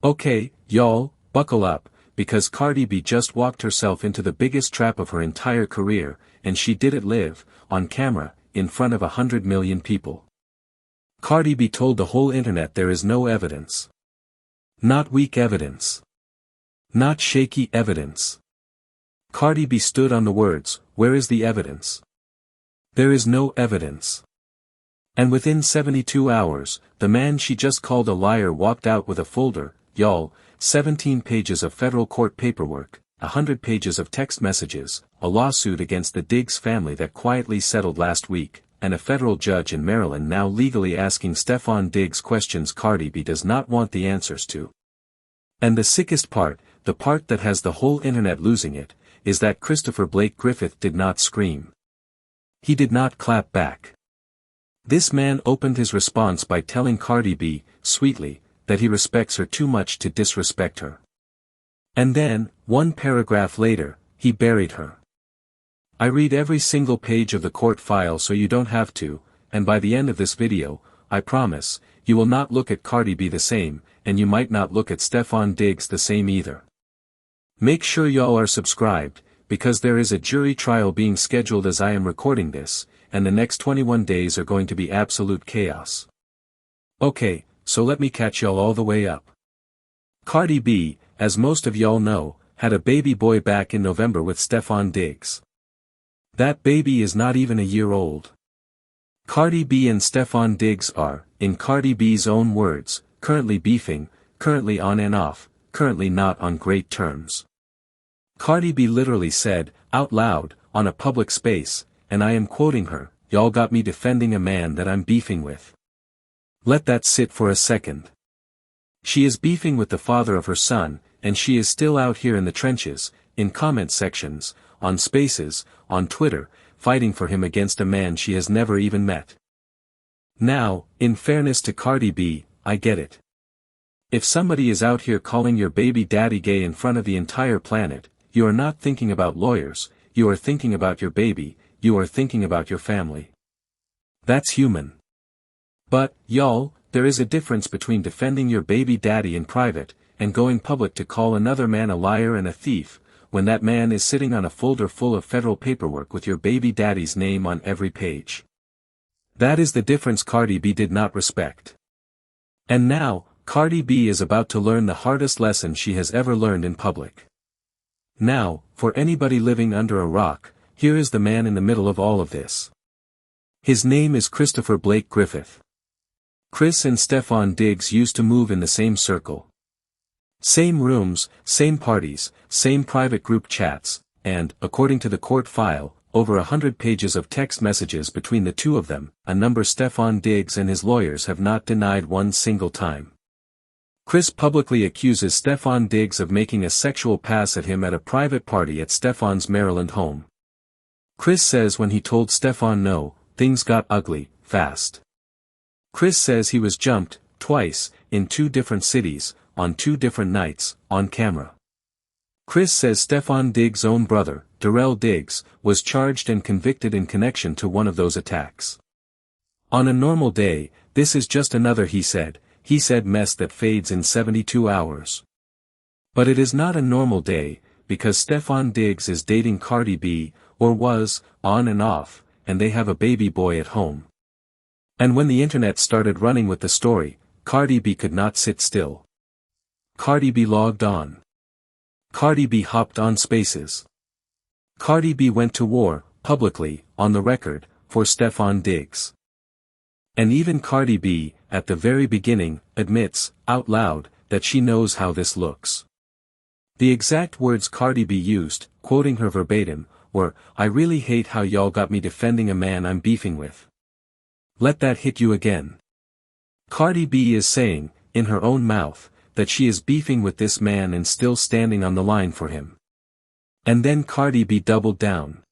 Okay, y'all, buckle up, because Cardi B just walked herself into the biggest trap of her entire career, and she did it live, on camera, in front of 100 million people. Cardi B told the whole internet there is no evidence. Not weak evidence. Not shaky evidence. Cardi B stood on the words, "Where is the evidence?" There is no evidence. And within 72 hours, the man she just called a liar walked out with a folder, y'all, 17 pages of federal court paperwork, 100 pages of text messages, a lawsuit against the Diggs family that quietly settled last week, and a federal judge in Maryland now legally asking Stefan Diggs questions Cardi B does not want the answers to. And the sickest part, the part that has the whole internet losing it, is that Christopher Blake Griffith did not scream. He did not clap back. This man opened his response by telling Cardi B, sweetly, that he respects her too much to disrespect her. And then, one paragraph later, he buried her. I read every single page of the court file so you don't have to, and by the end of this video, I promise, you will not look at Cardi B the same, and you might not look at Stefan Diggs the same either. Make sure y'all are subscribed, because there is a jury trial being scheduled as I am recording this, and the next 21 days are going to be absolute chaos. Okay, so let me catch y'all all the way up. Cardi B, as most of y'all know, had a baby boy back in November with Stefan Diggs. That baby is not even a year old. Cardi B and Stefan Diggs are, in Cardi B's own words, currently beefing, currently on and off, currently not on great terms. Cardi B literally said, out loud, on a public space, and I am quoting her, "Y'all got me defending a man that I'm beefing with." Let that sit for a second. She is beefing with the father of her son, and she is still out here in the trenches, in comment sections, on Spaces, on Twitter, fighting for him against a man she has never even met. Now, in fairness to Cardi B, I get it. If somebody is out here calling your baby daddy gay in front of the entire planet, you are not thinking about lawyers, you are thinking about your baby, you are thinking about your family. That's human. But, y'all, there is a difference between defending your baby daddy in private, and going public to call another man a liar and a thief, when that man is sitting on a folder full of federal paperwork with your baby daddy's name on every page. That is the difference Cardi B did not respect. And now, Cardi B is about to learn the hardest lesson she has ever learned in public. Now, for anybody living under a rock, here is the man in the middle of all of this. His name is Christopher Blake Griffith. Chris and Stefan Diggs used to move in the same circle. Same rooms, same parties, same private group chats, and, according to the court file, over 100 pages of text messages between the two of them, a number Stefan Diggs and his lawyers have not denied one single time. Chris publicly accuses Stefan Diggs of making a sexual pass at him at a private party at Stefan's Maryland home. Chris says when he told Stefan no, things got ugly, fast. Chris says he was jumped, twice, in 2 different cities, on 2 different nights, on camera. Chris says Stefan Diggs' own brother, BRAWL Diggs, was charged and convicted in connection to one of those attacks. On a normal day, this is just another he said mess that fades in 72 hours. But it is not a normal day, because Stefan Diggs is dating Cardi B, or was, on and off, and they have a baby boy at home. And when the internet started running with the story, Cardi B could not sit still. Cardi B logged on. Cardi B hopped on Spaces. Cardi B went to war, publicly, on the record, for Stefan Diggs. And even Cardi B, at the very beginning, admits, out loud, that she knows how this looks. The exact words Cardi B used, quoting her verbatim, were, "I really hate how y'all got me defending a man I'm beefing with." Let that hit you again. Cardi B is saying, in her own mouth, that she is beefing with this man and still standing on the line for him. And then Cardi B doubled down.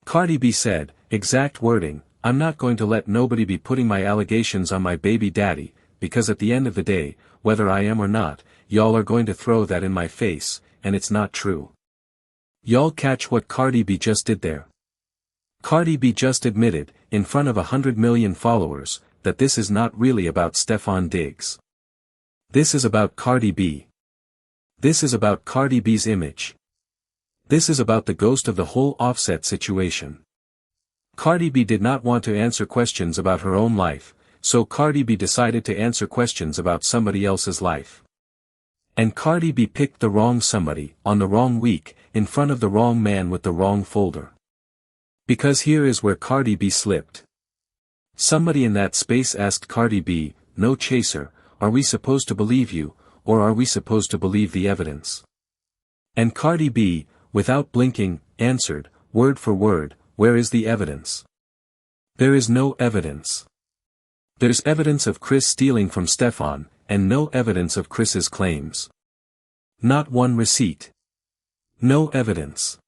Cardi B said, exact wording, "I'm not going to let nobody be putting my allegations on my baby daddy, because at the end of the day, whether I am or not, y'all are going to throw that in my face, and it's not true." Y'all catch what Cardi B just did there? Cardi B just admitted, in front of 100 million followers, that this is not really about Stefan Diggs. This is about Cardi B. This is about Cardi B's image. This is about the ghost of the whole Offset situation. Cardi B did not want to answer questions about her own life, so Cardi B decided to answer questions about somebody else's life. And Cardi B picked the wrong somebody, on the wrong week, in front of the wrong man with the wrong folder. Because here is where Cardi B slipped. Somebody in that space asked Cardi B, "No chaser, are we supposed to believe you, or are we supposed to believe the evidence?" And Cardi B, without blinking, answered, word for word, "Where is the evidence?" There is no evidence. There's evidence of Chris stealing from Stefan, and no evidence of Chris's claims. Not one receipt. No evidence.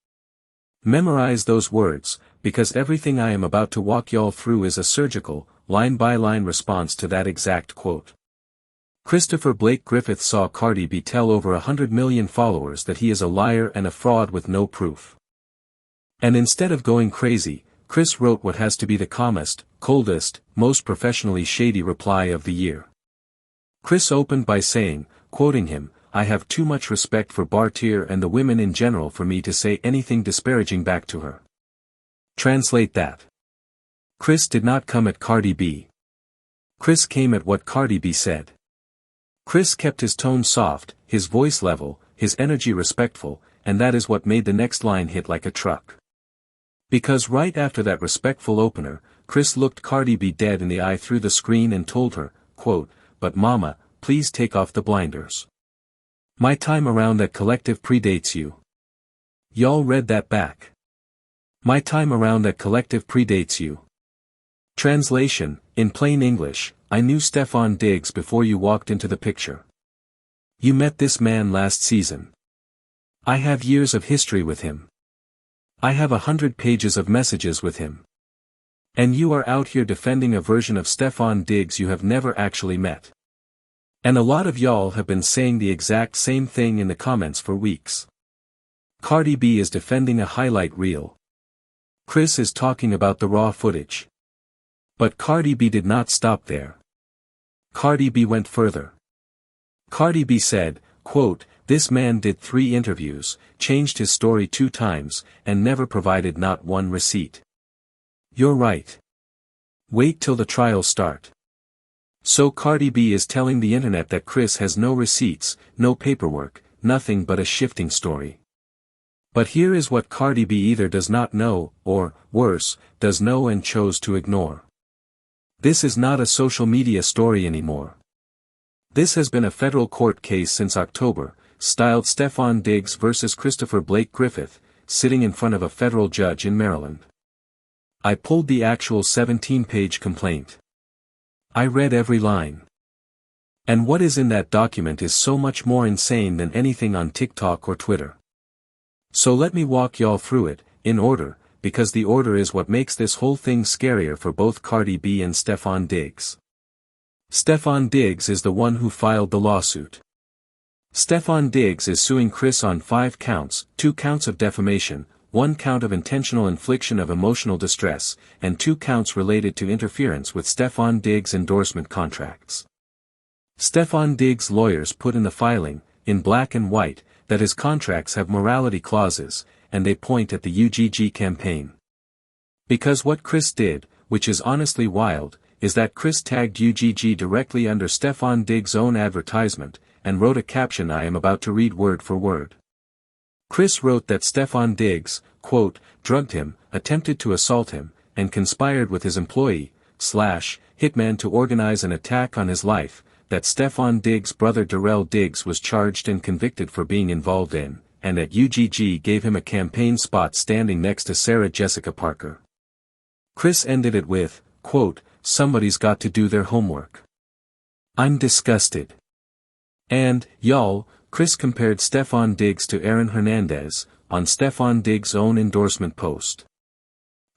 Memorize those words, because everything I am about to walk y'all through is a surgical, line-by-line response to that exact quote. Christopher Blake Griffith saw Cardi B tell over 100 million followers that he is a liar and a fraud with no proof. And instead of going crazy, Chris wrote what has to be the calmest, coldest, most professionally shady reply of the year. Chris opened by saying, quoting him, "I have too much respect for Bartier and the women in general for me to say anything disparaging back to her." Translate that. Chris did not come at Cardi B. Chris came at what Cardi B said. Chris kept his tone soft, his voice level, his energy respectful, and that is what made the next line hit like a truck. Because right after that respectful opener, Chris looked Cardi B dead in the eye through the screen and told her, quote, "But mama, please take off the blinders. My time around that collective predates you." Y'all read that back. My time around that collective predates you. Translation, in plain English, I knew Stefan Diggs before you walked into the picture. You met this man last season. I have years of history with him. I have 100 pages of messages with him. And you are out here defending a version of Stefan Diggs you have never actually met. And a lot of y'all have been saying the exact same thing in the comments for weeks. Cardi B is defending a highlight reel. Chris is talking about the raw footage. But Cardi B did not stop there. Cardi B went further. Cardi B said, quote, "This man did 3 interviews, changed his story 2 times, and never provided not one receipt." You're right. Wait till the trials start. So Cardi B is telling the internet that Chris has no receipts, no paperwork, nothing but a shifting story. But here is what Cardi B either does not know, or, worse, does know and chose to ignore. This is not a social media story anymore. This has been a federal court case since October, styled Stefan Diggs versus Christopher Blake Griffith, sitting in front of a federal judge in Maryland. I pulled the actual 17-page complaint. I read every line. And what is in that document is so much more insane than anything on TikTok or Twitter. So let me walk y'all through it, in order, because the order is what makes this whole thing scarier for both Cardi B and Stefan Diggs. Stefan Diggs is the one who filed the lawsuit. Stefan Diggs is suing Chris on 5 counts, 2 counts of defamation, 1 count of intentional infliction of emotional distress, and 2 counts related to interference with Stefan Diggs' endorsement contracts. Stefan Diggs' lawyers put in the filing, in black and white, that his contracts have morality clauses, and they point at the UGG campaign. Because what Chris did, which is honestly wild, is that Chris tagged UGG directly under Stefan Diggs' own advertisement, and wrote a caption I am about to read word for word. Chris wrote that Stefan Diggs, quote, drugged him, attempted to assault him, and conspired with his employee, hitman to organize an attack on his life, that Stefan Diggs' brother Darrell Diggs was charged and convicted for being involved in, and that UGG gave him a campaign spot standing next to Sarah Jessica Parker. Chris ended it with, quote, somebody's got to do their homework. I'm disgusted. And, y'all, Chris compared Stefan Diggs to Aaron Hernandez, on Stefan Diggs' own endorsement post.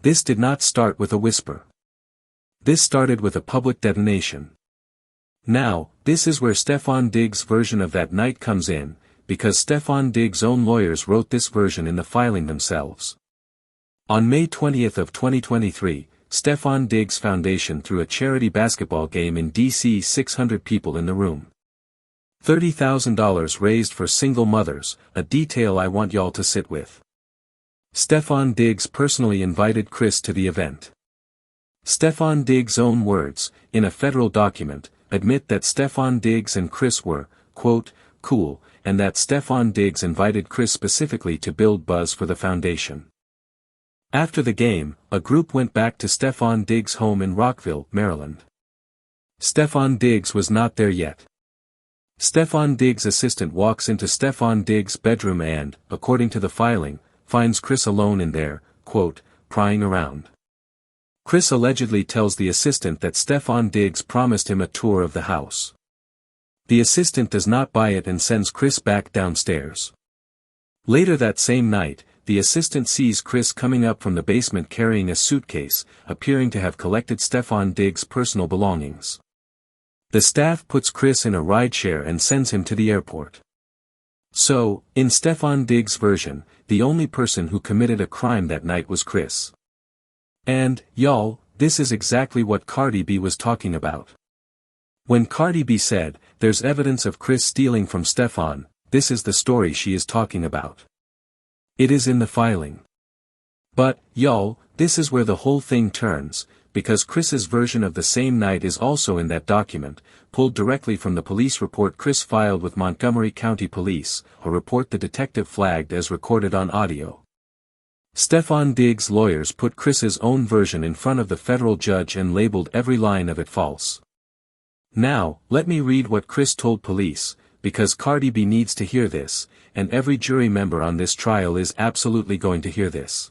This did not start with a whisper. This started with a public detonation. Now, this is where Stefan Diggs' version of that night comes in, because Stefan Diggs' own lawyers wrote this version in the filing themselves. On May 20th of 2023, Stefan Diggs Foundation threw a charity basketball game in D.C. 600 people in the room. $30,000 raised for single mothers, a detail I want y'all to sit with. Stefan Diggs personally invited Chris to the event. Stefan Diggs' own words, in a federal document, admit that Stefan Diggs and Chris were, quote, cool, and that Stefan Diggs invited Chris specifically to build buzz for the foundation. After the game, a group went back to Stefan Diggs' home in Rockville, Maryland. Stefan Diggs was not there yet. Stefan Diggs' assistant walks into Stefan Diggs' bedroom and, according to the filing, finds Chris alone in there, quote, prying around. Chris allegedly tells the assistant that Stefan Diggs promised him a tour of the house. The assistant does not buy it and sends Chris back downstairs. Later that same night, the assistant sees Chris coming up from the basement carrying a suitcase, appearing to have collected Stefan Diggs' personal belongings. The staff puts Chris in a rideshare and sends him to the airport. So, in Stefan Diggs' version, the only person who committed a crime that night was Chris. And, y'all, this is exactly what Cardi B was talking about. When Cardi B said, there's evidence of Chris stealing from Stefan, this is the story she is talking about. It is in the filing. But, y'all, this is where the whole thing turns, because Chris's version of the same night is also in that document, pulled directly from the police report Chris filed with Montgomery County Police, a report the detective flagged as recorded on audio. Stefan Diggs' lawyers put Chris's own version in front of the federal judge and labeled every line of it false. Now, let me read what Chris told police, because Cardi B needs to hear this, and every jury member on this trial is absolutely going to hear this.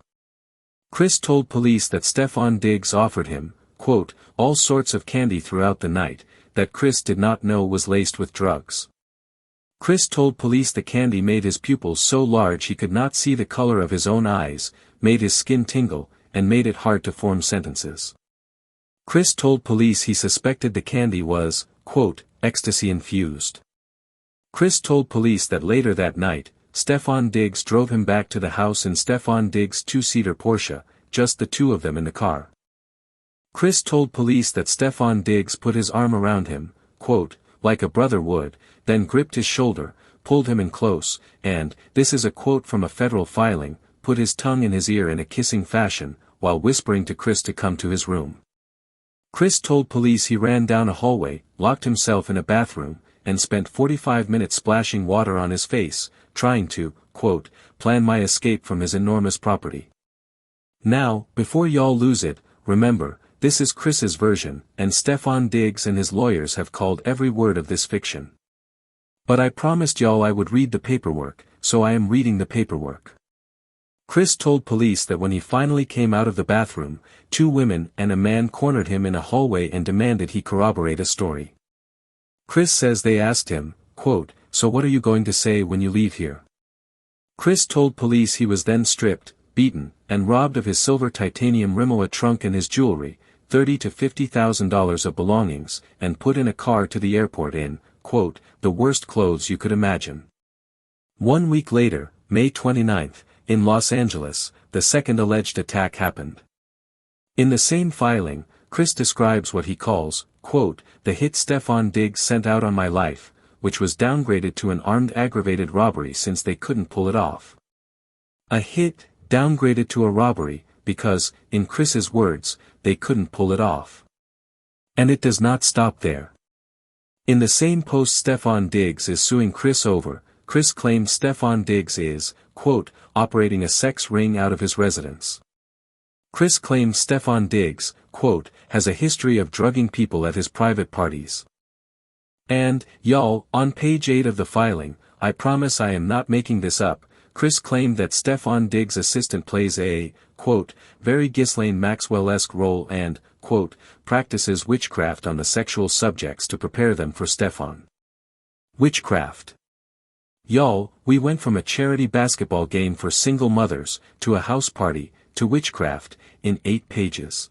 Chris told police that Stefan Diggs offered him, quote, all sorts of candy throughout the night, that Chris did not know was laced with drugs. Chris told police the candy made his pupils so large he could not see the color of his own eyes, made his skin tingle, and made it hard to form sentences. Chris told police he suspected the candy was, quote, ecstasy-infused. Chris told police that later that night, Stefan Diggs drove him back to the house in Stefan Diggs' two-seater Porsche, just the two of them in the car. Chris told police that Stefan Diggs put his arm around him, quote, like a brother would, then gripped his shoulder, pulled him in close, and, this is a quote from a federal filing, put his tongue in his ear in a kissing fashion, while whispering to Chris to come to his room. Chris told police he ran down a hallway, locked himself in a bathroom, and spent 45 minutes splashing water on his face, trying to, quote, plan my escape from his enormous property. Now, before y'all lose it, remember, this is Chris's version, and Stefan Diggs and his lawyers have called every word of this fiction. But I promised y'all I would read the paperwork, so I am reading the paperwork. Chris told police that when he finally came out of the bathroom, two women and a man cornered him in a hallway and demanded he corroborate a story. Chris says they asked him, quote, so what are you going to say when you leave here? Chris told police he was then stripped, beaten, and robbed of his silver titanium Rimowa trunk and his jewelry, $30,000 to $50,000 of belongings, and put in a car to the airport in, quote, the worst clothes you could imagine. 1 week later, May 29th, in Los Angeles, the second alleged attack happened. In the same filing, Chris describes what he calls, quote, the hit Stefan Diggs sent out on my life, which was downgraded to an armed aggravated robbery since they couldn't pull it off. A hit, downgraded to a robbery, because, in Chris's words, they couldn't pull it off. And it does not stop there. In the same post Stefan Diggs is suing Chris over, Chris claims Stefan Diggs is, quote, operating a sex ring out of his residence. Chris claims Stefan Diggs, quote, has a history of drugging people at his private parties. And, y'all, on page 8 of the filing, I promise I am not making this up, Chris claimed that Stefan Diggs' assistant plays a, quote, very Ghislaine Maxwell-esque role and, quote, practices witchcraft on the sexual subjects to prepare them for Stefan. Witchcraft. Y'all, we went from a charity basketball game for single mothers, to a house party, to witchcraft, in 8 pages.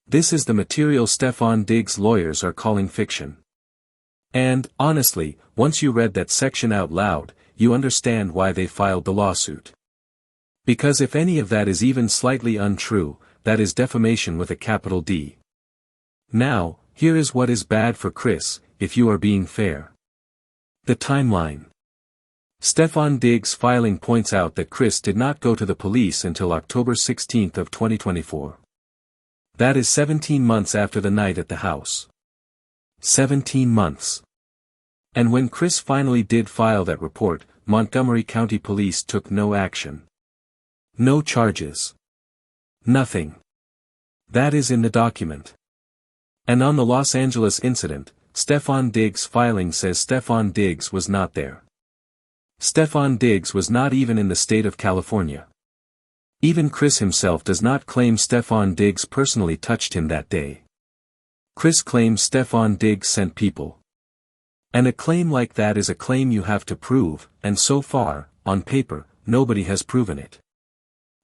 This is the material Stefan Diggs' lawyers are calling fiction. And, honestly, once you read that section out loud, you understand why they filed the lawsuit. Because if any of that is even slightly untrue, that is defamation with a capital D. Now, here is what is bad for Chris, if you are being fair. The timeline. Stefan Diggs' filing points out that Chris did not go to the police until October 16 of 2024. That is 17 months after the night at the house. 17 months. And when Chris finally did file that report, Montgomery County Police took no action. No charges. Nothing. That is in the document. And on the Los Angeles incident, Stefan Diggs' filing says Stefan Diggs was not there. Stefan Diggs was not even in the state of California. Even Chris himself does not claim Stefan Diggs personally touched him that day. Chris claims Stefan Diggs sent people. And a claim like that is a claim you have to prove, and so far, on paper, nobody has proven it.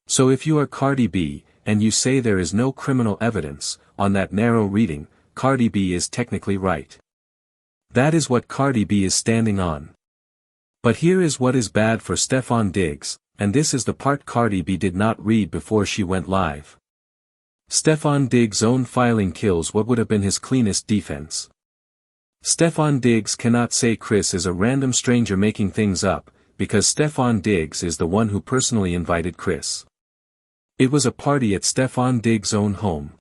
So if you are Cardi B, and you say there is no criminal evidence, on that narrow reading, Cardi B is technically right. That is what Cardi B is standing on. But here is what is bad for Stefan Diggs, and this is the part Cardi B did not read before she went live. Stefan Diggs' own filing kills what would have been his cleanest defense. Stefan Diggs cannot say Chris is a random stranger making things up, because Stefan Diggs is the one who personally invited Chris. It was a party at Stefan Diggs' own home.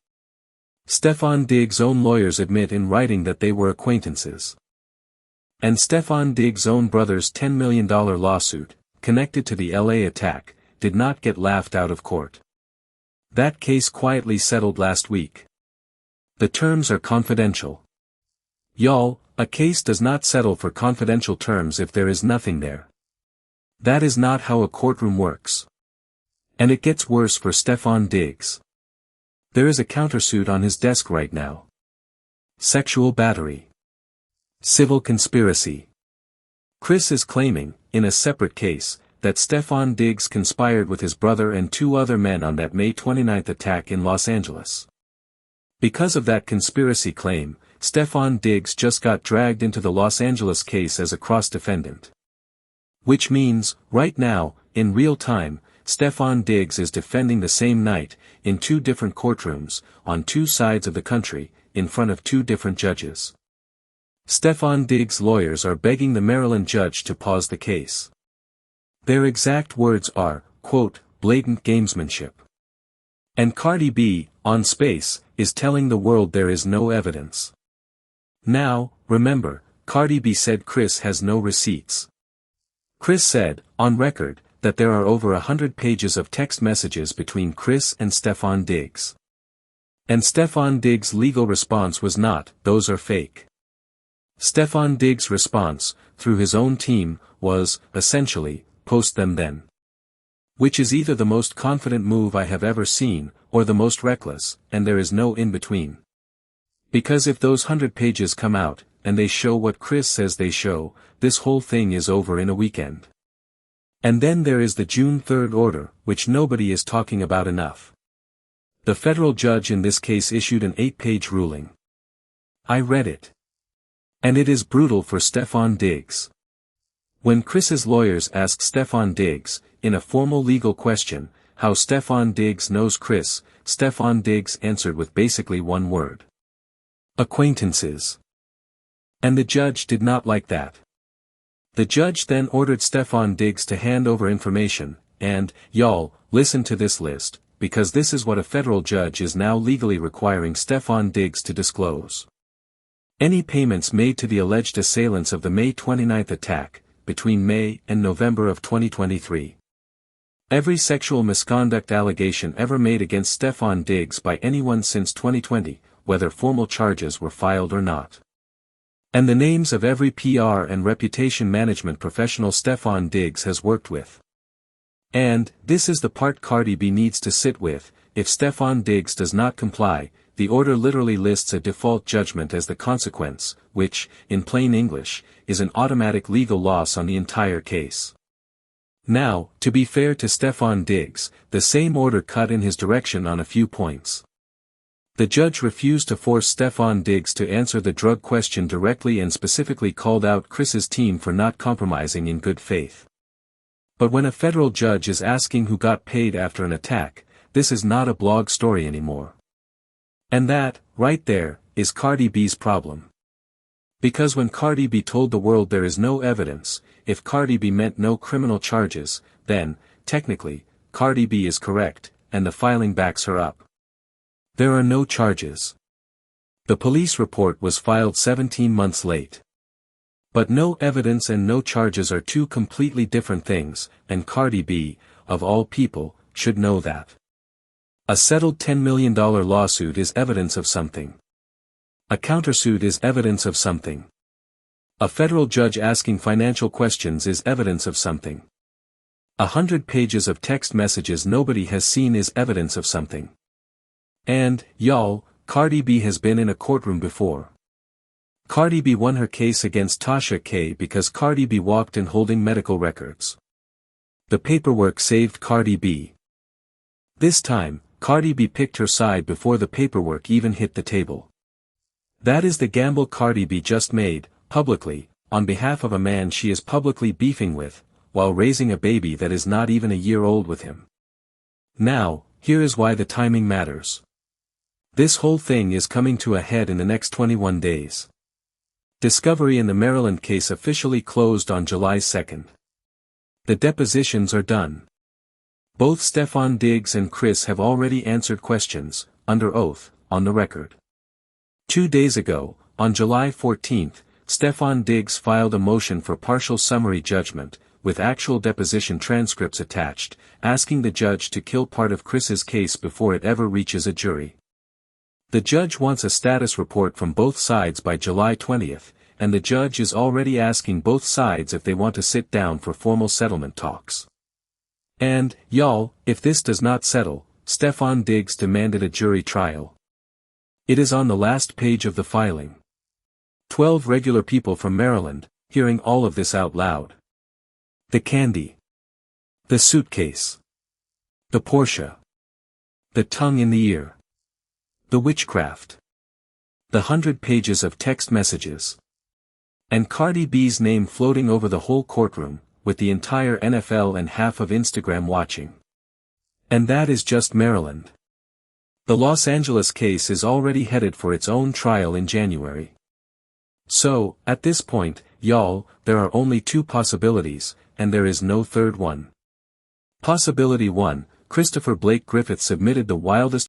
Stefan Diggs' own lawyers admit in writing that they were acquaintances. And Stefan Diggs' own brother's $10 million lawsuit, connected to the LA attack, did not get laughed out of court. That case quietly settled last week. The terms are confidential. Y'all, a case does not settle for confidential terms if there is nothing there. That is not how a courtroom works. And it gets worse for Stefan Diggs. There is a countersuit on his desk right now. Sexual battery. Civil conspiracy. Chris is claiming, in a separate case, that Stefan Diggs conspired with his brother and 2 other men on that May 29 attack in Los Angeles. Because of that conspiracy claim, Stefan Diggs just got dragged into the Los Angeles case as a cross-defendant. Which means, right now, in real time, Stefan Diggs is defending the same night, in 2 different courtrooms, on 2 sides of the country, in front of 2 different judges. Stefan Diggs' lawyers are begging the Maryland judge to pause the case. Their exact words are, quote, blatant gamesmanship. And Cardi B, on Space, is telling the world there is no evidence. Now, remember, Cardi B said Chris has no receipts. Chris said, on record, that there are over 100 pages of text messages between Chris and Stefan Diggs. And Stefan Diggs' legal response was not, those are fake. Stefan Diggs' response, through his own team, was, essentially, post them then. Which is either the most confident move I have ever seen, or the most reckless, and there is no in-between. Because if those 100 pages come out, and they show what Chris says they show, this whole thing is over in a weekend. And then there is the June 3rd order, which nobody is talking about enough. The federal judge in this case issued an 8-page ruling. I read it. And it is brutal for Stefan Diggs. When Chris's lawyers asked Stefan Diggs, in a formal legal question, how Stefan Diggs knows Chris, Stefan Diggs answered with basically one word. Acquaintances. And the judge did not like that. The judge then ordered Stefan Diggs to hand over information, and, y'all, listen to this list, because this is what a federal judge is now legally requiring Stefan Diggs to disclose. Any payments made to the alleged assailants of the May 29 attack, between May and November of 2023. Every sexual misconduct allegation ever made against Stefan Diggs by anyone since 2020, whether formal charges were filed or not. And the names of every PR and reputation management professional Stefan Diggs has worked with. And, this is the part Cardi B needs to sit with, if Stefan Diggs does not comply, the order literally lists a default judgment as the consequence, which, in plain English, is an automatic legal loss on the entire case. Now, to be fair to Stefan Diggs, the same order cut in his direction on a few points. The judge refused to force Stefan Diggs to answer the drug question directly and specifically called out Chris's team for not compromising in good faith. But when a federal judge is asking who got paid after an attack, this is not a blog story anymore. And that, right there, is Cardi B's problem. Because when Cardi B told the world there is no evidence, if Cardi B meant no criminal charges, then, technically, Cardi B is correct, and the filing backs her up. There are no charges. The police report was filed 17 months late. But no evidence and no charges are two completely different things, and Cardi B, of all people, should know that. A settled $10 million lawsuit is evidence of something. A countersuit is evidence of something. A federal judge asking financial questions is evidence of something. 100 pages of text messages nobody has seen is evidence of something. And, y'all, Cardi B has been in a courtroom before. Cardi B won her case against Tasha K because Cardi B walked in holding medical records. The paperwork saved Cardi B. This time, Cardi B picked her side before the paperwork even hit the table. That is the gamble Cardi B just made, publicly, on behalf of a man she is publicly beefing with, while raising a baby that is not even a year old with him. Now, here is why the timing matters. This whole thing is coming to a head in the next 21 days. Discovery in the Maryland case officially closed on July 2nd. The depositions are done. Both Stefan Diggs and Chris have already answered questions, under oath, on the record. 2 days ago, on July 14th, Stefan Diggs filed a motion for partial summary judgment, with actual deposition transcripts attached, asking the judge to kill part of Chris's case before it ever reaches a jury. The judge wants a status report from both sides by July 20th, and the judge is already asking both sides if they want to sit down for formal settlement talks. And, y'all, if this does not settle, Stefan Diggs demanded a jury trial. It is on the last page of the filing. 12 regular people from Maryland, hearing all of this out loud. The candy. The suitcase. The Porsche. The tongue in the ear. The witchcraft. The 100 pages of text messages. And Cardi B's name floating over the whole courtroom, with the entire NFL and half of Instagram watching. And that is just Maryland. The Los Angeles case is already headed for its own trial in January. So, at this point, y'all, there are only two possibilities, and there is no third one. Possibility 1, Christopher Blake Griffith submitted the wildest